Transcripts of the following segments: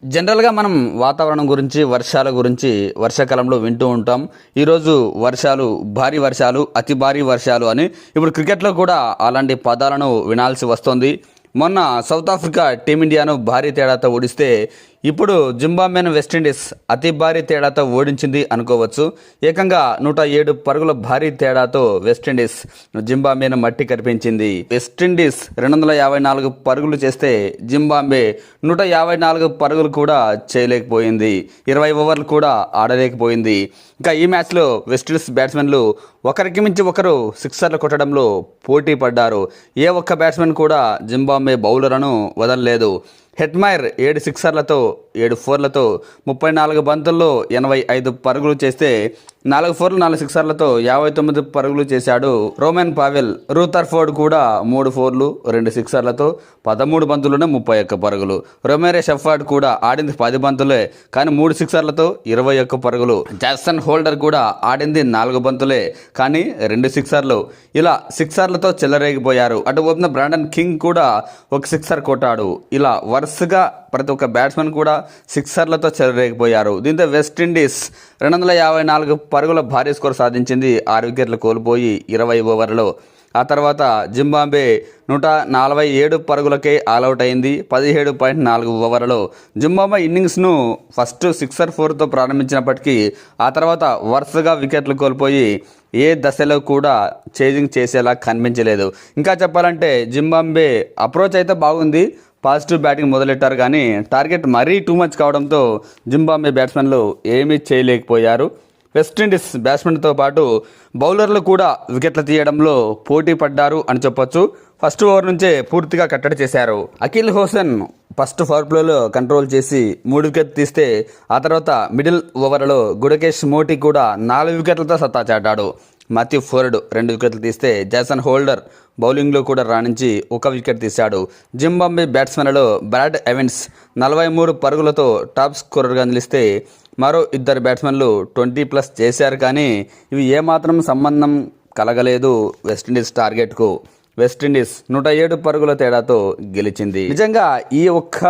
జనరల్గా మనం వాతావరణం గురించి వర్షాల గురించి వర్షాకాలంలో వింటూ ఉంటాం. ఈరోజు వర్షాలు, భారీ వర్షాలు, అతి భారీ వర్షాలు అని ఇప్పుడు క్రికెట్లో కూడా అలాంటి పదాలను వినాల్సి వస్తుంది. మొన్న సౌత్ ఆఫ్రికా టీమిండియాను భారీ తేడాతో ఓడిస్తే ఇప్పుడు జింబాబ్వేను వెస్టిండీస్ అతి భారీ తేడాతో ఓడించింది అనుకోవచ్చు. ఏకంగా 107 పరుగుల భారీ తేడాతో వెస్టిండీస్ జింబాబ్వేను మట్టి కరిపించింది. వెస్టిండీస్ 254 పరుగులు చేస్తే జింబాబ్వే 154 పరుగులు కూడా చేయలేకపోయింది. 20 ఓవర్లు కూడా ఆడలేకపోయింది. ఇంకా ఈ మ్యాచ్లో వెస్టిండీస్ బ్యాట్స్మెన్లు ఒకరికి మించి ఒకరు సిక్సర్లు కొట్టడంలో పోటీ పడ్డారు. ఏ ఒక్క బ్యాట్స్మెన్ కూడా జింబాబ్వే బౌలర్లను వదలలేదు. హెట్మైర్ 7 సిక్సర్లతో 7 ఫోర్లతో 34 బంతుల్లో 85 పరుగులు చేస్తే 4 ఫోర్లు 4 సిక్సర్లతో 59 పరుగులు చేశాడు రోమన్ పావెల్. రూథర్ఫోర్డ్ కూడా 3 ఫోర్లు 2 సిక్సర్లతో 13 బంతుల్లోనే 31 పరుగులు. రొమేరే షెఫర్డ్ కూడా ఆడింది 10 బంతులే కానీ 3 సిక్సర్లతో 21 పరుగులు. జాక్సన్ హోల్డర్ కూడా ఆడింది 4 బంతులే కానీ 2 సిక్సర్లు. ఇలా సిక్సర్లతో చెలరేగిపోయారు. అటు ఓపెనర్ బ్రాండన్ కింగ్ కూడా ఒక సిక్సర్ కొట్టాడు. ఇలా వరుసగా ప్రతి ఒక్క బ్యాట్స్మెన్ కూడా సిక్సర్లతో చెలరేగిపోయారు. దీంతో వెస్టిండీస్ 254 పరుగుల భారీ స్కోర్ సాధించింది. 6 వికెట్లు కోల్పోయి 20 ఓవర్లలో. ఆ తర్వాత జింబాబ్వే 147 పరుగులకే ఆల్అవుట్ అయింది 17.4 ఓవర్లలో. జింబాబ్వే ఇన్నింగ్స్ను ఫస్ట్ 6-4తో ప్రారంభించినప్పటికీ ఆ తర్వాత వరుసగా వికెట్లు కోల్పోయి ఏ దశలో కూడా చేజింగ్ చేసేలా కనిపించలేదు. ఇంకా చెప్పాలంటే జింబాబ్వే అప్రోచ్ అయితే బాగుంది, పాజిటివ్ బ్యాటింగ్ మొదలెట్టారు కానీ టార్గెట్ మరీ టూ మచ్ కావడంతో జింబాబ్వే బ్యాట్స్మెన్లు ఏమీ చేయలేకపోయారు. వెస్టిండీస్ బ్యాట్స్మెన్తో పాటు బౌలర్లు కూడా వికెట్లు తీయడంలో పోటీ పడ్డారు అని చెప్పొచ్చు. ఫస్ట్ ఓవర్ నుంచే పూర్తిగా కట్టడి చేశారు. అఖిల్ హోసెన్ ఫస్ట్ పవర్ ప్లేలో కంట్రోల్ చేసి 3 వికెట్లు తీస్తే ఆ తర్వాత మిడిల్ ఓవర్లో గుడకేష్ మోటీ కూడా 4 వికెట్లతో సత్తా చాటాడు. మాథ్యూ ఫోర్డ్ 2 వికెట్లు తీస్తే జాక్సన్ హోల్డర్ బౌలింగ్లో కూడా రాణించి 1 వికెట్ తీశాడు. జింబాబ్వే బ్యాట్స్మెన్లలో బ్రాడ్ ఎవెన్స్ 43 పరుగులతో టాప్ స్కోరర్గా నిలిస్తే మరో 2 బ్యాట్స్మెన్లు 20+ చేశారు కానీ ఇవి ఏమాత్రం సంబంధం కలగలేదు వెస్టిండీస్ టార్గెట్కు. వెస్టిండీస్ 107 పరుగుల తేడాతో గెలిచింది. నిజంగా ఈ ఒక్క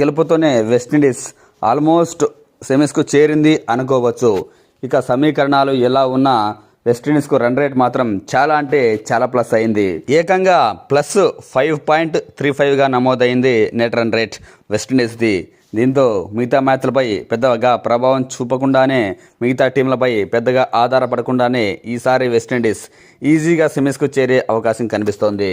గెలుపుతోనే వెస్టిండీస్ ఆల్మోస్ట్ సెమీస్కు చేరింది అనుకోవచ్చు. ఇక సమీకరణాలు ఎలా ఉన్నా వెస్టిండీస్కు రన్ రేట్ మాత్రం చాలా అంటే చాలా ప్లస్ అయింది. ఏకంగా +5.35గా నమోదైంది నెట్ రన్ రేట్ వెస్టిండీస్ది. దీంతో మిగతా మ్యాచ్లపై పెద్దగా ప్రభావం చూపకుండానే, మిగతా టీంలపై పెద్దగా ఆధారపడకుండానే ఈసారి వెస్టిండీస్ ఈజీగా సెమీస్కు చేరే అవకాశం కనిపిస్తోంది.